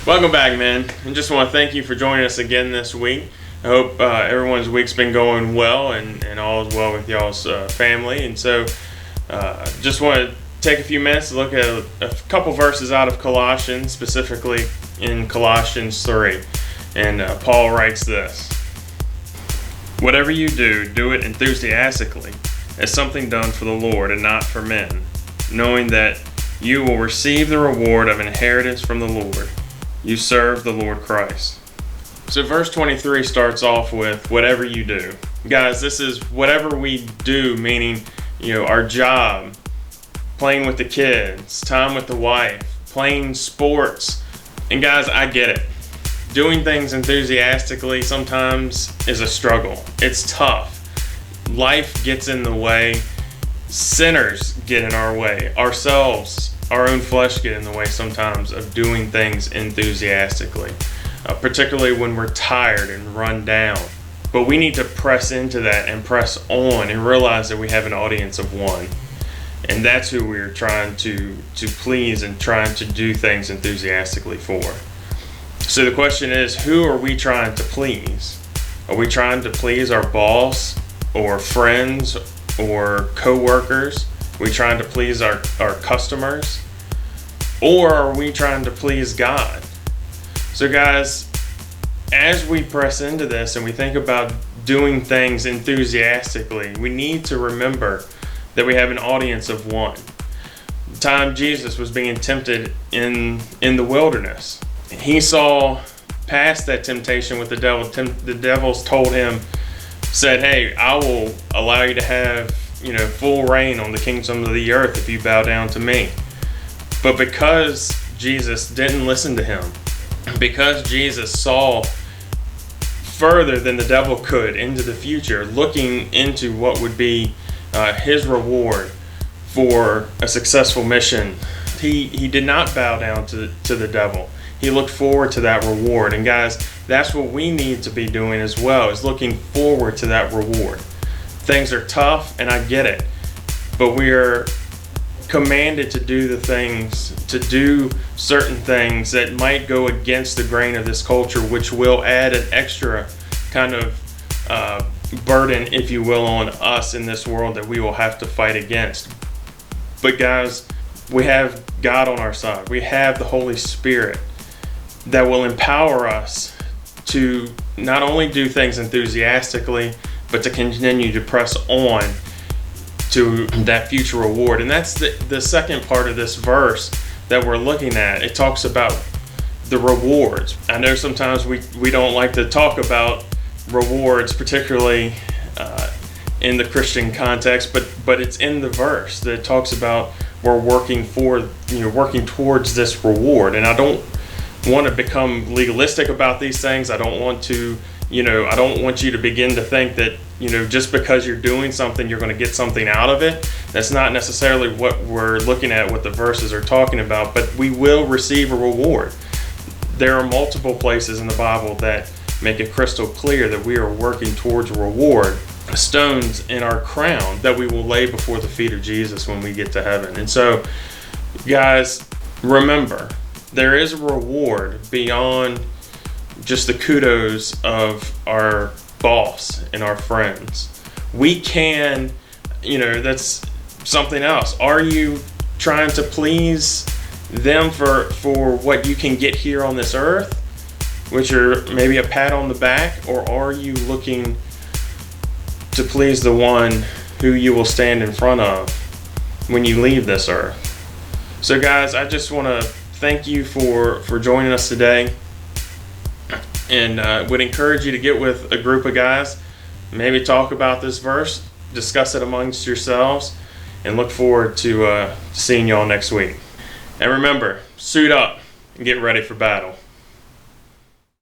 Welcome back, man. I just want to thank you for joining us again this week. I hope everyone's week's been going well and all is well with y'all's family. And so just want to take a few minutes to look at a couple verses out of Colossians, specifically in Colossians 3. And Paul writes this: "Whatever you do, do it enthusiastically, as something done for the Lord and not for men, knowing that you will receive the reward of inheritance from the Lord. You serve the Lord Christ." So verse 23 starts off with whatever you do. Guys, this is whatever we do, meaning, our job, playing with the kids, time with the wife, playing sports. And guys, I get it. Doing things enthusiastically sometimes is a struggle. It's tough. Life gets in the way. Sinners get in our way. Ourselves, our own flesh get in the way sometimes of doing things enthusiastically, particularly when we're tired and run down. But we need to press into that and press on and realize that we have an audience of one. And that's who we're trying to please and trying to do things enthusiastically for. So the question is, who are we trying to please? Are we trying to please our boss or friends or co-workers? Are we trying to please our customers? Or are we trying to please God? So guys, as we press into this and we think about doing things enthusiastically, we need to remember that we have an audience of one. The time Jesus was being tempted in the wilderness, he saw past that temptation with the devil. The devils told him, said, "Hey, I will allow you to have full reign on the kingdoms of the earth if you bow down to me." But because Jesus didn't listen to him, because Jesus saw further than the devil could into the future, looking into what would be his reward for a successful mission, he did not bow down to the devil. He looked forward to that reward. And guys, that's what we need to be doing as well, is looking forward to that reward. Things are tough, and I get it, but we are commanded to do certain things that might go against the grain of this culture, which will add an extra kind of burden, if you will, on us in this world that we will have to fight against. But guys, we have God on our side. We have the Holy Spirit that will empower us to not only do things enthusiastically, but to continue to press on to that future reward. And that's the second part of this verse that we're looking at. It talks about the rewards. I know sometimes we don't like to talk about rewards, particularly in the Christian context, but it's in the verse that it talks about we're working towards this reward. And I don't want to become legalistic about these things. I don't want to, I don't want you to begin to think that, just because you're doing something, you're going to get something out of it. That's not necessarily what we're looking at, what the verses are talking about, but we will receive a reward. There are multiple places in the Bible that make it crystal clear that we are working towards a reward, stones in our crown that we will lay before the feet of Jesus when we get to heaven. And so, guys, remember, there is a reward beyond just the kudos of our boss and our friends. We can, that's something else. Are you trying to please them for what you can get here on this earth, which are maybe a pat on the back, or are you looking to please the one who you will stand in front of when you leave this earth? So guys, I just want to thank you for joining us today, and would encourage you to get with a group of guys, maybe talk about this verse, discuss it amongst yourselves, and look forward to seeing y'all next week. And remember, suit up and get ready for battle.